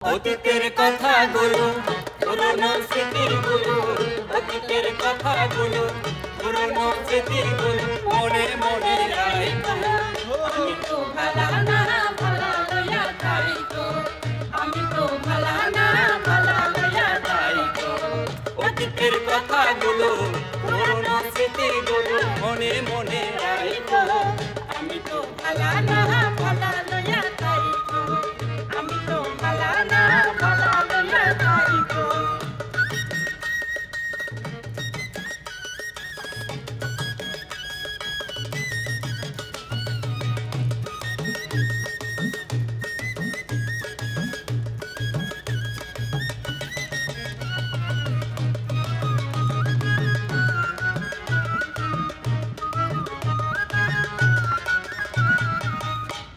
অতীতের কথাগুলো পুরনো স্মৃতিগুলো, অতীতের কথাগুলো পুরনো স্মৃতিগুলো মনে মনে রাখো। আমি তো ভালা না ভালা লইয়া যাইতো, আমি তো ভালা না ভালা লইয়া যাইতো। অতীতের কথাগুলো পুরনো স্মৃতিগুলো মনে মনে রাখো। আমি তো ভালা না ভালা লইয়া যাইতো, আমি তো ভালা না ভালা লইয়া যাইতো।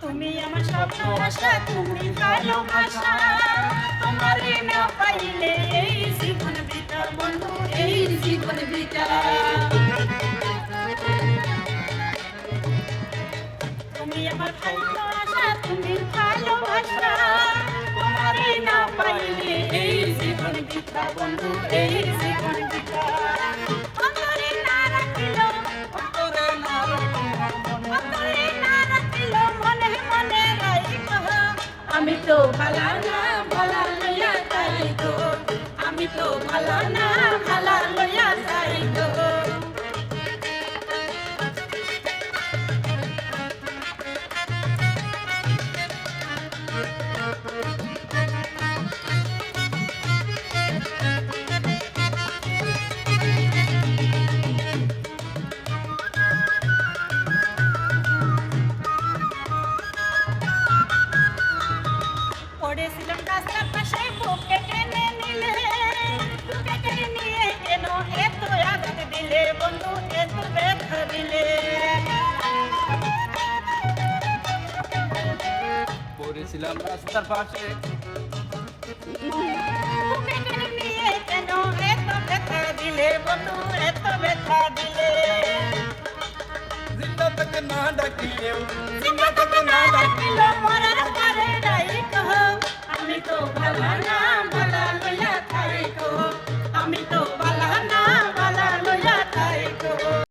তুমি আমার স্বপ্ন আশা, তুমি ভালোবাসা, তোমারে না পাইলে এই জীবন বৃথা বন্ধু, এই জীবন বৃথা। তুমি আমার ভালোবাসা, তুমি ভালোবাসা, তোমারে না পাইলে এই জীবন বৃথা বন্ধু, এই জীবন বৃথা। অন্তরে না রাখিল, অন্তরে না অন্তরে না রাখিল, মনে মনে রাখিল। আমি তো ভালা না ভালা লইয়া যাইতো, আমি তো ভালা না ভালা লইয়া যাইতো। পড়েছিলাম রাস্তার পাশে, বুকে টেনে নিলে, বুকে টেনে নিয়ে কেন এত আঘাত দিলে বন্ধু, এত ব্যথা দিলে। পড়েছিলাম রাস্তার পাশে, বুকে টেনে নিয়ে কেন এত ব্যথা দিলে বন্ধু, এত ব্যথা দিলে। জিন্দা থেকে না ডাকিলেও জিন্দা থেকে না ডাকিল, মরার